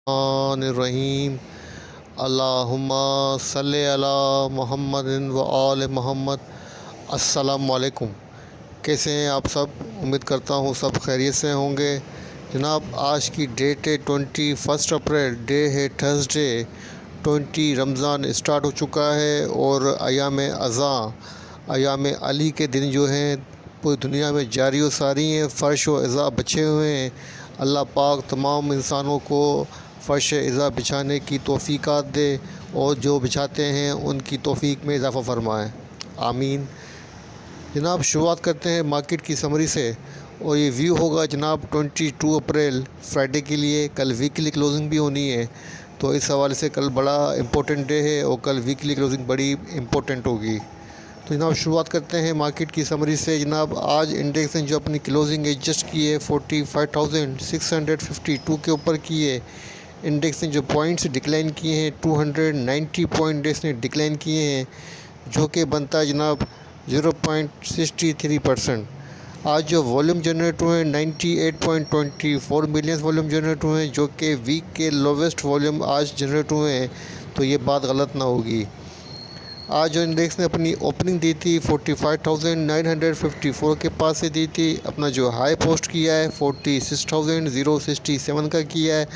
रहीम अल्लाहुम्मा सल्लि अला मुहम्मदिन व आल मोहम्मद। अस्सलाम वालेकुम। कैसे हैं आप सब? उम्मीद करता हूँ सब खैरियत से होंगे। जनाब, आज की डेट है 21 अप्रैल, डे है थर्सडे। 20 रमज़ान स्टार्ट हो चुका है और अयाम अज़ा, अयाम अली के दिन जो हैं पूरी दुनिया में जारी व सारी हैं। फ़र्श व अज़ा बचे हुए हैं। अल्लाह पाक तमाम इंसानों को फ़र्श इज़ा बिछाने की तौफ़ीक़ात दे और जो बिछाते हैं उनकी तौफ़ीक में इजाफ़ा फ़रमाए, आमीन। जनाब, शुरुआत करते हैं मार्केट की समरी से और ये व्यू होगा जनाब 22 अप्रैल फ्राइडे के लिए। कल वीकली क्लोजिंग भी होनी है, तो इस हवाले से कल बड़ा इम्पोर्टेंट डे है और कल वीकली क्लोजिंग बड़ी इम्पोर्टेंट होगी। तो जनाब शुरुआत करते हैं मार्केट की समरी से। जनाब, आज इंडेक्स ने जो अपनी क्लोजिंग एडजस्ट की है 45,652 के ऊपर की है। इंडेक्स ने जो पॉइंट्स डिक्लाइन किए हैं 290 पॉइंट इंडेक्स ने डिक्लाइन किए हैं, जो कि बनता है जनाब 0.63%। आज जो वॉल्यूम जनरेट हुए हैं 98.24 मिलियन वॉल्यूम जनरेट हुए हैं, जो कि वीक के लोवेस्ट वॉल्यूम आज जनरेट हुए हैं, तो ये बात गलत ना होगी। आज जो इंडेक्स ने अपनी ओपनिंग दी थी 45,954 के पास से दी थी। अपना जो हाई पोस्ट किया है 46,067 का किया है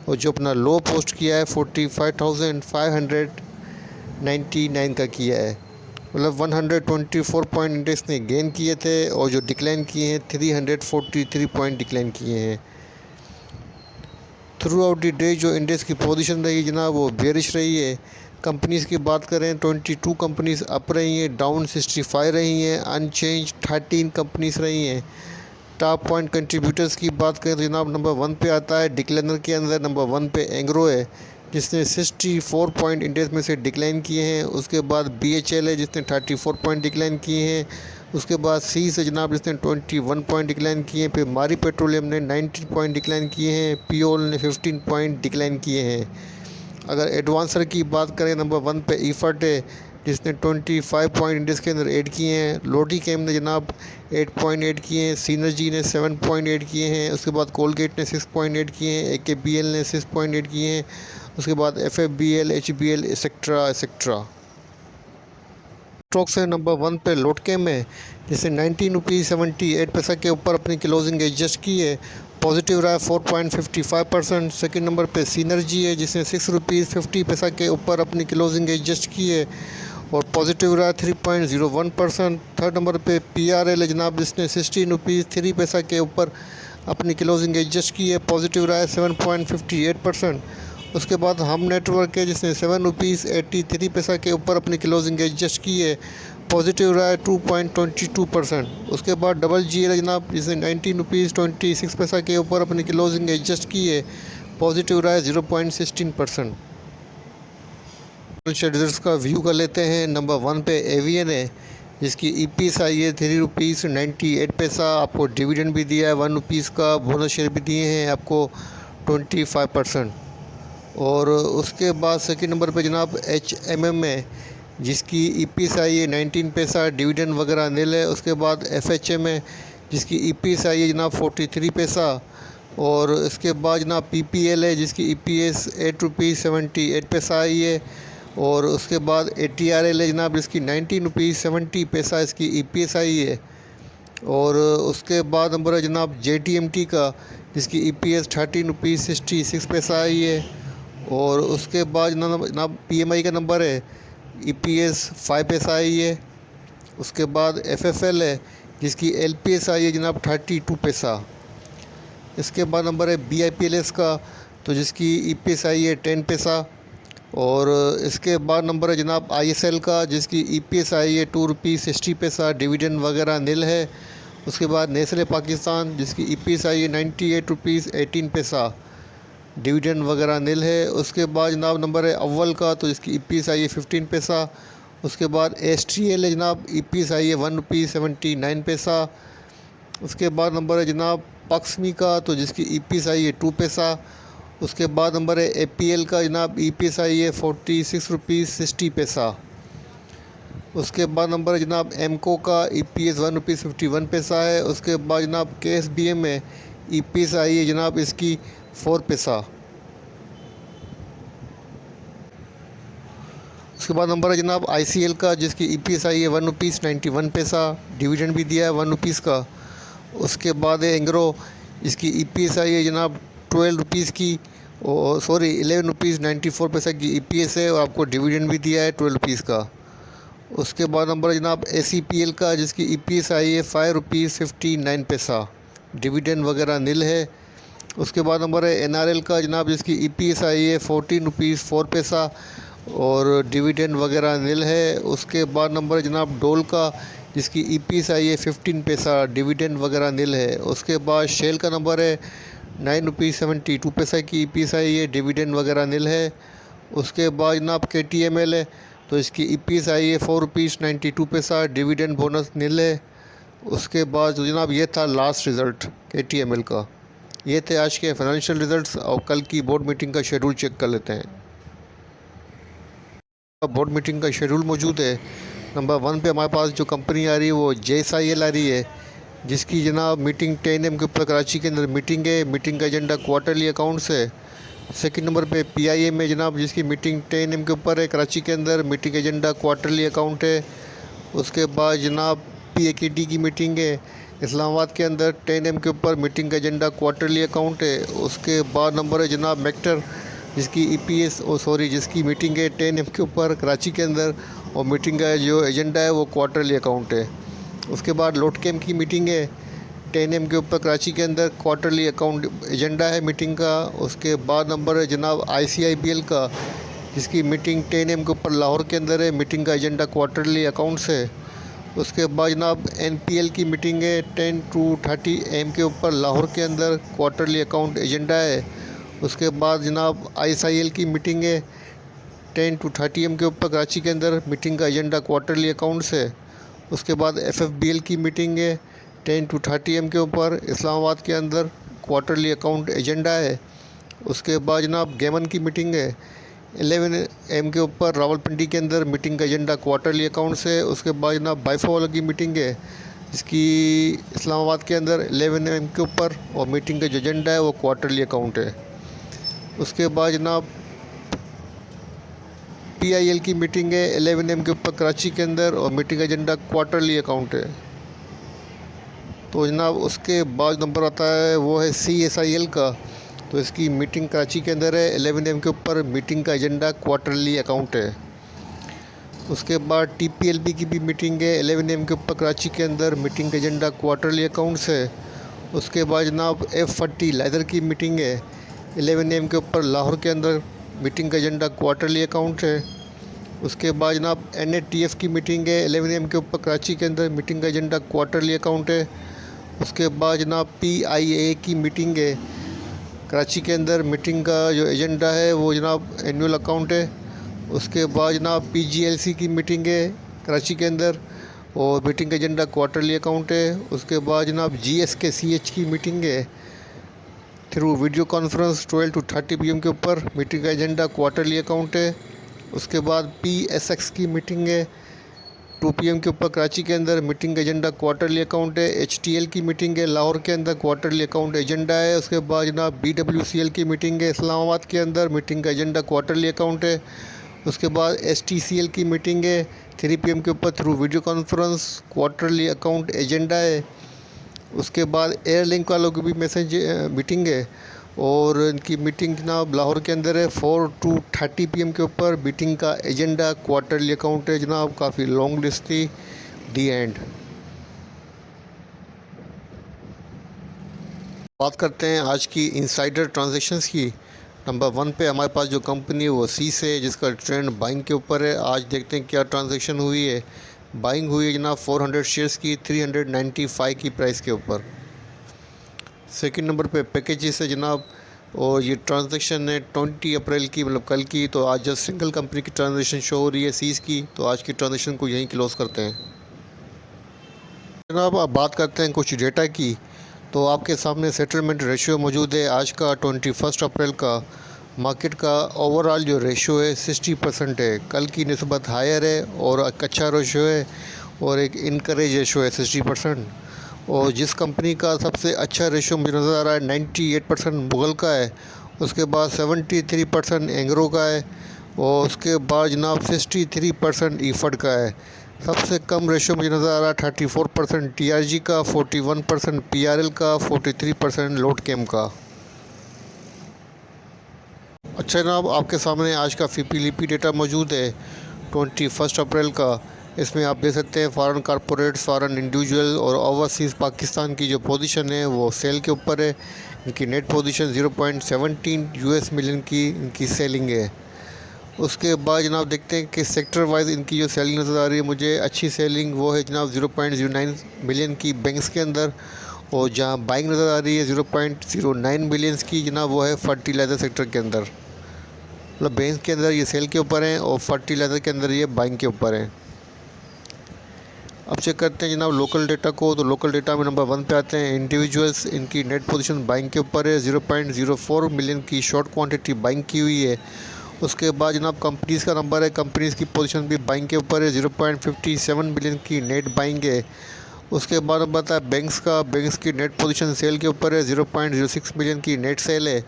और जो अपना लो पोस्ट किया है 45,599 का किया है। मतलब 124 पॉइंट इंडेक्स ने गेन किए थे और जो डिक्लाइन किए हैं 343 पॉइंट डिक्लाइन किए हैं। थ्रू आउट द डे जो इंडेक्स की पोजीशन रही जनाब वो बेरिश रही है। कंपनीज़ की बात करें 22 कंपनीज़ अप रही हैं, डाउन 65 रही हैं, अनचेंज 13 कंपनीज़ रही हैं। टॉप पॉइंट कंट्रीब्यूटर्स की बात करें तो जनाब नंबर 1 पे आता है डिक्लाइनर के अंदर, नंबर 1 पे एंग्रो है जिसने 64 पॉइंट इंडेक्स में से डिक्लाइन किए हैं। उसके बाद BHL है जिसने 34 पॉइंट डिक्लाइन किए हैं। उसके बाद सी से जनाब जिसने 21 पॉइंट डिक्लाइन किए हैं। फिर मारी पेट्रोलियम ने 19 पॉइंट डिक्लाइन किए हैं। POL ने 15 पॉइंट डिक्लाइन किए हैं। अगर एडवांसर की बात करें नंबर 1 पे ईफर्ट है जिसने 25 पॉइंट इंडेक्स के अंदर ऐड किए हैं। लोटी केम ने जनाब 8 पॉइंट ऐड किए हैं। सीनर्जी ने 7 पॉइंट ऐड किए हैं। उसके बाद कोलगेट ने 6 पॉइंट ऐड किए हैं। AKBL ने 6 पॉइंट ऐड किए हैं। उसके बाद FFBL, HBL etcetera etcetera. Stocks है नंबर 1 पे लोटकेम है जिसने 19 रुपीज़ 78 पैसा के ऊपर अपनी क्लोजिंग एडजस्ट की है। पॉजिटिव रहा है 4.55%। सेकेंड नंबर पे सीनर्जी है जिसने 6 रुपीज़ 50 पैसा के ऊपर अपनी क्लोजिंग एडजस्ट की है और पॉजिटिव रहा है 3.01%। थर्ड नंबर पे PRL है जनाब जिसने 16 रुपीज़ 3 पैसा के ऊपर अपनी क्लोजिंग एडजस्ट की है। पॉजिटिव रहा है 7.58%। उसके बाद हम नेटवर्क है जिसने 7 रुपीज़ 83 पैसा के ऊपर अपनी क्लोजिंग एडजस्ट की है। पॉजिटिव रहा है 2.22%। उसके बाद DBGL है जनाब जिसने 19 रुपीज़ 26 पैसा के ऊपर अपनी क्लोजिंग एडजस्ट की है। पॉजिटिव रहा है 0.16%। शेड्यूल्स का व्यू कर लेते हैं। नंबर 1 पे एवियन है जिसकी EPS आई है 3 रुपीज़ 98 पैसा। आपको डिविडेंड भी दिया है 1 रुपीज़ का। बोनस शेयर भी दिए हैं आपको 25%। और उसके बाद सेकंड नंबर पे जनाब HMM है जिसकी EPS आई है 19 पैसा, डिविडेंड वगैरह नील है। उसके बाद FHM है जिसकी EPS आई है जनाब 43 पैसा। और इसके बाद जनाब PPL है जिसकी EPS 8 रुपीज़ 78 पैसा आई है। और उसके बाद ATRL है जनाब जिसकी 19 रुपीज़ 70 पैसा इसकी EPS आई है। और उसके बाद नंबर है जनाब JTMT का जिसकी EPS 13 रुपीज़ 66 पैसा आई है। और उसके बाद जनाब PMI का नंबर है EPS 5 पैसा आई है। उसके बाद FFL है जिसकी LPS आई है जनाब 32 पैसा। इसके बाद नंबर है BIPLS का तो जिसकी EPS आई है 10 पैसा। और इसके बाद नंबर है जनाब ISL का जिसकी EPS आई है 2 रुपीज़ 60 पैसा, डिविडेंड वगैरह नील है। उसके बाद नेस्ले पाकिस्तान जिसकी EPS आई है 98 रुपीज़ 18 पैसा, डिविडेंड वगैरह नील है। उसके बाद जनाब नंबर है अव्वल का तो इसकी EPS आई है 15 पैसा। उसके बाद STL है जनाब EPS आई है 1 रुपीज़ 79 पैसा। उसके बाद नंबर है जनाब पक्समी का तो जिसकी EPS आई है 2 पैसा। उसके बाद नंबर है APL का जनाब EPS आई है 46 रुपीज़ 60 पैसा। उसके बाद नंबर है जनाब एमको का EPS 1 रुपीज़ 51 पैसा है। उसके बाद जनाब KSBM में EPS आई है जनाब इसकी 4 पैसा। उसके बाद नंबर है जनाब ICL का, जिसकी EPS आई है ₹1.91, डिविडेंड भी दिया है ₹1 का। उसके बाद है एंग्रो, इसकी EPS आई है जनाब ₹12 की, और सॉरी ₹11.94 की EPS है, और आपको डिविडेंड भी दिया है ₹12 का। उसके बाद नंबर है जनाब ACPL का, जिसकी EPS आई है ₹5.59, डिविडेंड वगैरह नील है। उसके बाद नंबर है NRL का जनाब, जिसकी EPS आई है ₹14.04 और डिविडेंड वगैरह नील है। उसके बाद नंबर है जनाब डोल का, जिसकी EPS आई है ₹15, डिविडेंड वगैरह नील है। उसके बाद शेल का नंबर है ₹9.72 की EPS आई है, डिविडेंड वगैरह नील है। उसके बाद जनाब KTML है, तो इसकी EPS आई है ₹4.92, डिविडेंड बोनस नील है। उसके बाद जनाब ये था लास्ट रिज़ल्ट KTML का। ये थे आज के फाइनेंशियल रिजल्ट्स, और कल की बोर्ड मीटिंग का शेड्यूल चेक कर लेते हैं। बोर्ड मीटिंग का शेड्यूल मौजूद है। नंबर 1 पे हमारे पास जो कंपनी आ रही है वो JSIL आ रही है, जिसकी जनाब मीटिंग 10 AM के ऊपर कराची के अंदर मीटिंग है। मीटिंग का एजेंडा क्वार्टरली अकाउंट्स है। सेकंड नंबर पे PIM है जनाब, जिसकी मीटिंग 10 AM के ऊपर है कराची के अंदर, मीटिंग एजेंडा क्वार्टरली अकाउंट है। उसके बाद जनाब PAKD की मीटिंग है इस्लामाबाद के अंदर 10 AM के ऊपर, मीटिंग का एजेंडा क्वार्टरली अकाउंट है। उसके बाद नंबर है जनाब मेक्टर, जिसकी जिसकी मीटिंग है 10 AM के ऊपर कराची के अंदर, और मीटिंग का जो एजेंडा है वो क्वार्टरली अकाउंट है। उसके बाद लोटकेम की मीटिंग है 10 AM के ऊपर कराची के अंदर, क्वार्टरली अकाउंट एजेंडा है मीटिंग का। उसके बाद नंबर है जनाब ICIBL का, जिसकी मीटिंग 10 AM के ऊपर लाहौर के अंदर है, मीटिंग का एजेंडा क्वार्टरली अकाउंट्स है। उसके बाद जनाब NPL की मीटिंग है 10 to 30 AM के ऊपर लाहौर के अंदर, क्वार्टरली अकाउंट एजेंडा है। उसके बाद जनाब ISIL की मीटिंग है 10 to 30 AM के ऊपर कराची के अंदर, मीटिंग का एजेंडा क्वार्टरली अकाउंट्स है। उसके बाद FFBL की मीटिंग है 10 to 30 AM के ऊपर इस्लामाबाद के अंदर, क्वार्टरली अकाउंट एजेंडा है। उसके बाद जनाब गेमन की मीटिंग है 11 AM के ऊपर रावलपिंडी के अंदर, मीटिंग का एजेंडा क्वार्टरली अकाउंट्स है। उसके बाद जनाब बाइफा वाला की मीटिंग है, इसकी इस्लामाबाद के अंदर 11 AM के ऊपर, और मीटिंग का जो एजेंडा है वो क्वार्टरली अकाउंट है। उसके बाद जनाब PIL की मीटिंग है 11 AM के ऊपर कराची के अंदर, और मीटिंग का एजेंडा क्वार्टरली अकाउंट है। तो जनाब उसके बाद नंबर आता है वो है CSIL का, तो इसकी मीटिंग कराची के अंदर है 11 AM के ऊपर, मीटिंग का एजेंडा क्वार्टरली अकाउंट है। उसके बाद TPLB की भी मीटिंग है 11 AM के ऊपर कराची के अंदर, मीटिंग का एजेंडा क्वार्टरली अकाउंट्स है। उसके बाद जनाब F40 की मीटिंग है 11 AM के ऊपर लाहौर के अंदर, मीटिंग का एजेंडा क्वार्टरली अकाउंट है। उसके बाद जनाब NATF की मीटिंग है 11 AM के ऊपर कराची के अंदर, मीटिंग का एजेंडा क्वार्टरली अकाउंट है। उसके बाद जनाब PIA की मीटिंग है कराची के अंदर, मीटिंग का जो एजेंडा है वो जनाब एनुअल अकाउंट है। उसके बाद जनाब PGLC की मीटिंग है कराची के अंदर, और मीटिंग का एजेंडा क्वार्टरली अकाउंट है। उसके बाद जनाब GSKCH की मीटिंग है through video conference 12 to 30 PM के ऊपर, मीटिंग का एजेंडा क्वार्टरली अकाउंट है। उसके बाद PSX की मीटिंग है 2 PM के ऊपर कराची के अंदर, मीटिंग का एजेंडा क्वार्टरली अकाउंट है। HTL की मीटिंग है लाहौर के अंदर, क्वार्टरली अकाउंट एजेंडा है। उसके बाद जनाब BWCL की मीटिंग है इस्लामाबाद के अंदर, मीटिंग का एजेंडा क्वार्टरली अकाउंट है। उसके बाद STCL की मीटिंग है 3 PM के ऊपर through video conference, quarterly account agenda है। उसके बाद एयरलिंक वालों की भी मीटिंग है, और इनकी मीटिंग जनाब लाहौर के अंदर है 4 to 30 PM के ऊपर, मीटिंग का एजेंडा क्वार्टरली अकाउंट है जनाब। काफ़ी लॉन्ग लिस्ट थी, दी एंड। बात करते हैं आज की इनसाइडर ट्रांजैक्शंस की। नंबर 1 पे हमारे पास जो कंपनी है वो सीस है, जिसका ट्रेंड बाइंग के ऊपर है। आज देखते हैं क्या ट्रांजैक्शन हुई है। बाइंग हुई है जनाब 400 शेयर्स की 395 की प्राइस के ऊपर। सेकंड नंबर पे पैकेजेस है जनाब, और ये ट्रांजैक्शन है 20 अप्रैल की, मतलब कल की। तो आज जस्ट सिंगल कंपनी की ट्रांजैक्शन शो हो रही है सीस की, तो आज की ट्रांजैक्शन को यहीं क्लोज करते हैं जनाब। अब बात करते हैं कुछ डेटा की। तो आपके सामने सेटलमेंट रेशियो मौजूद है आज का 21 अप्रैल का। मार्केट का ओवरऑल जो रेशियो है 60% है, कल की निस्बत हायर है, और एक अच्छा रेशियो है, और एक इनकरेज रेशियो है 60%। और जिस कंपनी का सबसे अच्छा रेशियो मुझे नज़र आ रहा है 98% मुगल का है। उसके बाद 73% एंग्रो का है, और उसके बाद जनाब 63% ईफड का है। सबसे कम रेशो मुझे नज़र आ रहा है 34% टीआरजी का, 41% पीआरएल का, 43% लोड केम का। अच्छा जनाब, आपके सामने आज का फीपीलीपी डेटा मौजूद है 21 अप्रैल का। इसमें आप देख सकते हैं फॉरेन कॉरपोरेट्स, फॉरेन इंडिविजुअल और ओवरसीज़ पाकिस्तान की जो पोजीशन है वो सेल के ऊपर है। इनकी नेट पोजीशन 0.17 यूएस मिलियन की इनकी सेलिंग है। उसके बाद जनाब देखते हैं कि सेक्टर वाइज इनकी जो सेलिंग नज़र आ रही है मुझे अच्छी सेलिंग वो है जनाब 0.09 मिलियन की बैंक्स के अंदर, और जहां बाइंग नज़र आ रही है 0.09 बिलियंस की जनाब वो है फर्टिलाइज़र सेक्टर के अंदर। मतलब बैंक्स के अंदर ये सेल के ऊपर हैं और फर्टिलाइज़र के अंदर ये बाइंग के ऊपर हैं। अब चेक करते हैं जनाब लोकल डेटा को। तो लोकल डेटा में नंबर 1 पे आते हैं इंडिविजुअल्स। इनकी नेट पोजीशन बाइंग के ऊपर है, 0.04 मिलियन की शॉर्ट क्वांटिटी बाइंग की हुई है। उसके बाद जनाब कंपनीज़ का नंबर है, कंपनीज़ की पोजीशन भी बाइंग के ऊपर है, 0.57 बिलियन की नेट बाइंग है। उसके बाद नंबर आता है बैंक्स का। बैंक्स की नेट पोजीशन सेल के ऊपर है, 0.06 मिलियन की नेट सेल है।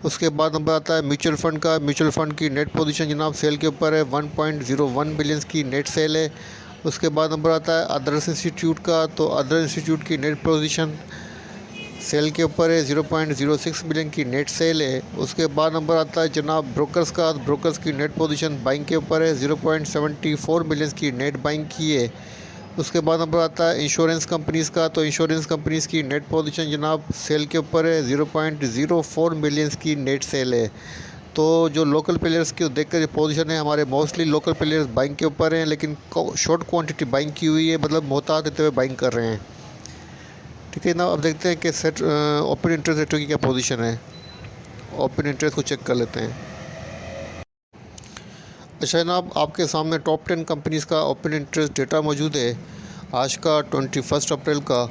उसके बाद नंबर आता है म्यूचुअल फ़ंड का। म्यूचुअल फ़ंड की नेट पोजीशन जनाब सेल के ऊपर है, 1.01 बिलियन की नेट सेल है। उसके बाद नंबर आता है अदर्स इंस्टीट्यूट का। तो अदर इंस्टीट्यूट की नेट पोजीशन सेल के ऊपर है, 0.06 बिलियन की नेट सेल है। उसके बाद नंबर आता है जनाब ब्रोकर्स का। ब्रोकर्स की नेट पोजीशन बाइंग के ऊपर है, 0.74 बिलियन की नेट बाइंग की है। उसके बाद नंबर आता है इंश्योरेंस कंपनीज़ का। तो इंश्योरेंस कंपनीज़ की नेट पोजीशन जनाब सेल के ऊपर है, 0.04 मिलियंस की नेट सेल है। तो जो लोकल प्लेयर्स की देख कर पोजीशन है, हमारे मोस्टली लोकल प्लेयर्स बाइंग के ऊपर हैं, लेकिन शॉर्ट क्वांटिटी बाइंग की हुई है, मतलब मोहतात देते हुए बाइंग कर रहे हैं। ठीक है ना, अब देखते हैं कि सेट ओपन इंटरेस्ट रेटों की क्या पोजीशन है। ओपन इंटरेस्ट को चेक कर लेते हैं। अच्छा जनाब, आपके सामने टॉप 10 कंपनीज़ का ओपन इंटरेस्ट डेटा मौजूद है आज का 21 अप्रैल का।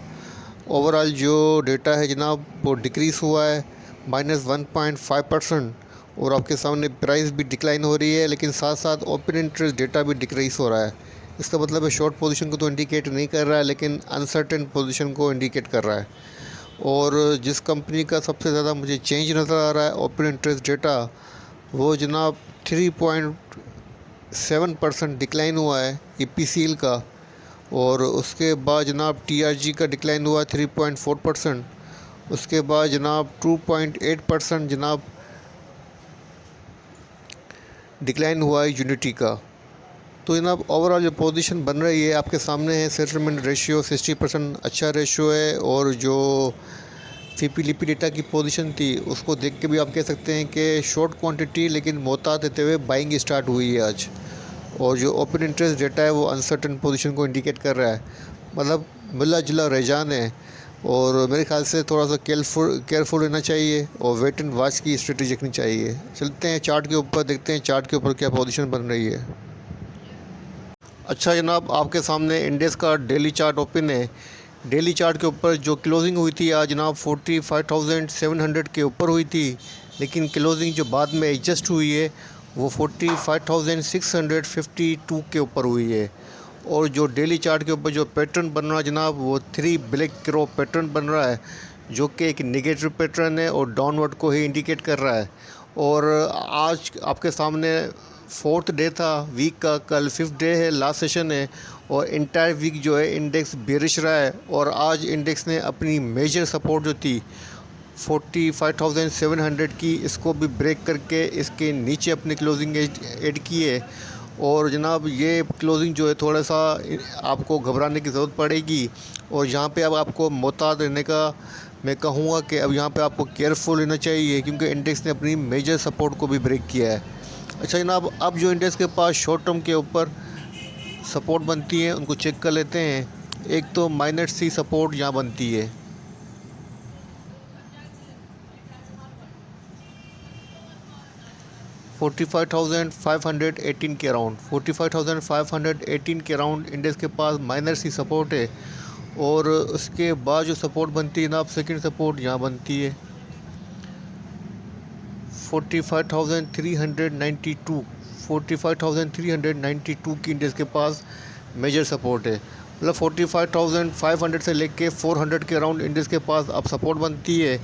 ओवरऑल जो डेटा है जनाब वो डिक्रीज़ हुआ है -1.5%, और आपके सामने प्राइस भी डिक्लाइन हो रही है, लेकिन साथ साथ ओपन इंटरेस्ट डेटा भी डिक्रीज़ हो रहा है। इसका मतलब है शॉर्ट पोजीशन को तो इंडिकेट नहीं कर रहा है, लेकिन अनसर्टेन पोजीशन को इंडिकेट कर रहा है। और जिस कंपनी का सबसे ज़्यादा मुझे चेंज नज़र आ रहा है ओपन इंटरेस्ट डेटा, वो जनाब 3.7% डिक्लाइन हुआ है ईपीसीएल का। और उसके बाद जनाब टीआरजी का डिक्लाइन हुआ है 3.4%। उसके बाद जनाब 2.8% जनाब डिक्लाइन हुआ है यूनिटी का। तो जनाब ओवरऑल जो पोजीशन बन रही है आपके सामने है, सेटलमेंट रेशियो 60% अच्छा रेशियो है। और जो फीपीलीपी डेटा की पोजीशन थी उसको देख के भी आप कह सकते हैं कि शॉर्ट क्वांटिटी लेकिन मोहतात देते हुए बाइंग स्टार्ट हुई है आज। और जो ओपन इंटरेस्ट डेटा है वो अनसर्टन पोजीशन को इंडिकेट कर रहा है, मतलब मिला जुला रुझान है। और मेरे ख्याल से थोड़ा सा केयरफुल रहना चाहिए और वेट एंड वॉच की स्ट्रेटजी रखनी चाहिए। चलते हैं चार्ट के ऊपर, देखते हैं चार्ट के ऊपर क्या पोजीशन बन रही है। अच्छा जनाब, आपके सामने इंडेक्स का डेली चार्ट ओपन है। डेली चार्ट के ऊपर जो क्लोजिंग हुई थी आज जनाब 45,700 के ऊपर हुई थी, लेकिन क्लोजिंग जो बाद में एडजस्ट हुई है वो 45,652 के ऊपर हुई है। और जो डेली चार्ट के ऊपर जो पैटर्न बन रहा है जनाब वो 3 ब्लैक क्रॉप पैटर्न बन रहा है, जो कि एक नेगेटिव पैटर्न है और डाउनवर्ड को ही इंडिकेट कर रहा है। और आज आपके सामने 4th डे था वीक का, कल 5th डे है, लास्ट सेशन है। और इंटायर वीक जो है इंडेक्स बेरिश रहा है, और आज इंडेक्स ने अपनी मेजर सपोर्ट जो थी 45,700 की, इसको भी ब्रेक करके इसके नीचे अपनी क्लोजिंग ऐड की है। और जनाब ये क्लोजिंग जो है थोड़ा सा आपको घबराने की ज़रूरत पड़ेगी, और यहाँ पे अब आपको मोहतात रहने का मैं कहूँगा कि अब यहाँ पे आपको केयरफुल रहना चाहिए, क्योंकि इंडेक्स ने अपनी मेजर सपोर्ट को भी ब्रेक किया है। अच्छा जनाब, अब जो इंडेक्स के पास शॉर्ट टर्म के ऊपर सपोर्ट बनती है उनको चेक कर लेते हैं। एक तो -C सपोर्ट यहाँ बनती है, 45,518 के अराउंड, 45,518 के अराउंड इंडेक्स के पास -C सपोर्ट है। और उसके बाद जो सपोर्ट बनती है जनाब सेकंड सपोर्ट यहाँ बनती है 45,392, 45,392 की इंडेक्स के पास मेजर सपोर्ट है। मतलब 45,500 से लेके 400 के अराउंड इंडेक्स के पास अब सपोर्ट बनती है।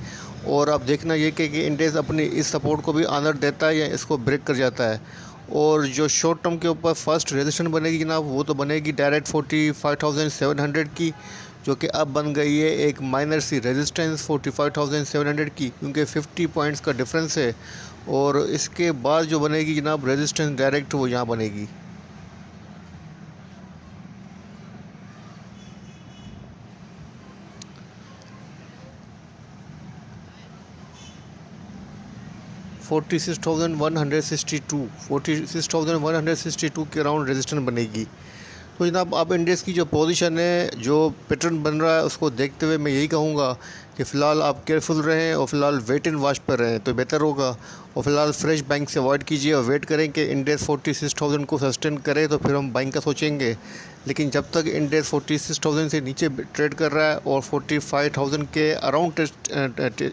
और अब देखना ये कि इंडेक्स अपनी इस सपोर्ट को भी ऑनर देता है या इसको ब्रेक कर जाता है। और जो शॉर्ट टर्म के ऊपर फर्स्ट रेजिस्टेंस बनेगी जनाब वो तो बनेगी डायरेक्ट 45,700 की, जो कि अब बन गई है एक माइनर सी रेजिस्टेंस 45,700 की, क्योंकि 50 पॉइंट्स का डिफरेंस है। और इसके बाद जो बनेगी जनाब रेजिस्टेंस डायरेक्ट वो यहाँ बनेगी। $46,162 के अराउंड रेजिस्टेंस बनेगी। तो जनाब अब इंडेक्स की जो पोजीशन है, जो पैटर्न बन रहा है, उसको देखते हुए मैं यही कहूँगा कि फ़िलहाल आप केयरफुल रहें और फ़िलहाल वेट एंड वॉच पर रहें तो बेहतर होगा। और फ़िलहाल फ्रेश बाइंग से अवॉइड कीजिए और वेट करें कि इंडेक्स 46,000 को सस्टेन करे तो फिर हम बाइंग का सोचेंगे। लेकिन जब तक इंडेक्स 46,000 से नीचे ट्रेड कर रहा है और 45,000 के अराउंड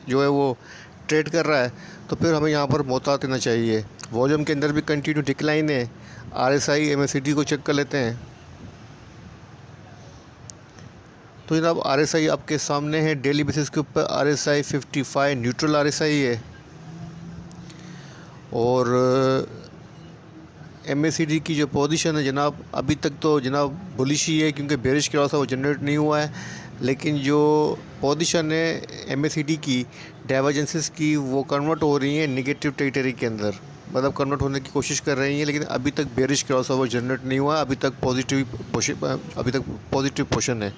जो है वो ट्रेड कर रहा है, तो फिर हमें यहाँ पर मोहतात रहना चाहिए। वॉल्यूम के अंदर भी कंटिन्यू डिक्लाइन है। RSI MACD को चेक कर लेते हैं। तो जनाब RSI आपके सामने है, डेली बेसिस के ऊपर RSI 55 न्यूट्रल RSI है। और MACD की जो पोजीशन है जनाब, अभी तक तो जनाब बुलिश ही है, क्योंकि बेरिश क्रॉस वो जनरेट नहीं हुआ है। लेकिन जो पोजीशन है MACD की डाइवर्जेंसेस की, वो कन्वर्ट हो रही हैं नेगेटिव टेरिटरी के अंदर, मतलब कन्वर्ट होने की कोशिश कर रही हैं। लेकिन अभी तक बेरिश क्रॉस वो जनरेट नहीं हुआ, अभी तक पॉजिटिव पोजीशन है।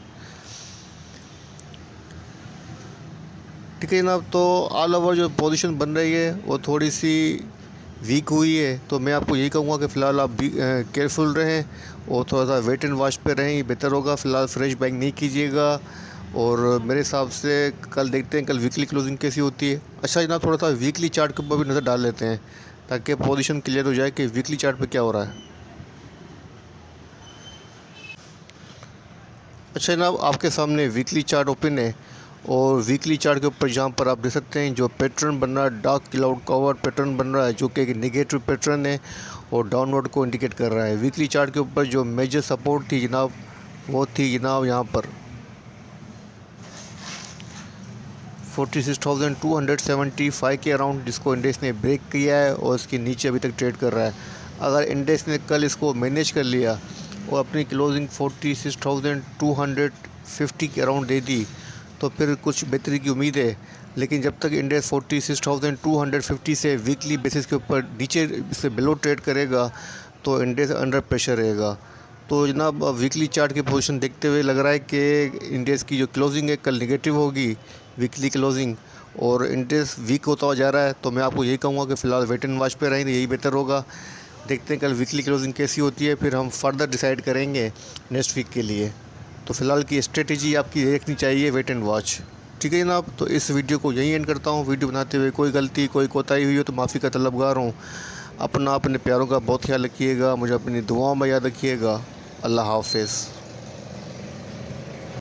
ठीक है जनाब, तो ऑल ओवर जो पोजीशन बन रही है वो थोड़ी सी वीक हुई है। तो मैं आपको यही कहूँगा कि फ़िलहाल आप भी केयरफुल रहें और थोड़ा सा वेट एंड वॉच पे रहें, ये बेहतर होगा। फ़िलहाल फ्रेश बाइंग नहीं कीजिएगा। और मेरे हिसाब से कल देखते हैं कल वीकली क्लोजिंग कैसी होती है। अच्छा जनाब, थोड़ा सा वीकली चार्ट के ऊपर भी नज़र डाल लेते हैं ताकि पोजीशन क्लियर हो जाए कि वीकली चार्ट पे क्या हो रहा है। अच्छा जनाब, आपके सामने वीकली चार्ट ओपन है और वीकली चार्ट के ऊपर जहाँ पर आप देख सकते हैं जो पैटर्न बन रहा है, डार्क क्लाउड कवर पैटर्न बन रहा है, जो कि एक नेगेटिव पैटर्न है और डाउनवर्ड को इंडिकेट कर रहा है। वीकली चार्ट के ऊपर जो मेजर सपोर्ट थी जनाब, वो थी जनाब यहाँ पर 46,275 के अराउंड, जिसको इंडेक्स ने ब्रेक किया है और इसके नीचे अभी तक ट्रेड कर रहा है। अगर इंडेक्स ने कल इसको मैनेज कर लिया और अपनी क्लोजिंग 46,250 के अराउंड दे दी तो फिर कुछ बेहतरी की उम्मीद है। लेकिन जब तक इंडेक्स 46,250 से वीकली बेसिस के ऊपर नीचे से बिलो ट्रेड करेगा तो इंडेक्स अंडर प्रेशर रहेगा। तो जनाब वीकली चार्ट की पोजीशन देखते हुए लग रहा है कि इंडेक्स की जो क्लोजिंग है कल नेगेटिव होगी वीकली क्लोजिंग, और इंडेक्स वीक होता हुआ जा रहा है। तो मैं आपको यही कहूँगा कि फ़िलहाल वेट एंड वॉच पे रहें, यही बेहतर होगा। देखते हैं कल वीकली क्लोजिंग कैसी होती है, फिर हम फर्दर डिसाइड करेंगे नेक्स्ट वीक के लिए। तो फ़िलहाल की स्ट्रेटेजी आपकी देखनी चाहिए वेट एंड वॉच। ठीक है जनाब, तो इस वीडियो को यहीं एंड करता हूँ। वीडियो बनाते हुए कोई गलती कोई कोताही हुई हो तो माफ़ी का तलबगार हूँ। अपने प्यारों का बहुत ख्याल रखिएगा, मुझे अपनी दुआओं में याद रखिएगा। अल्लाह हाफ़िज़।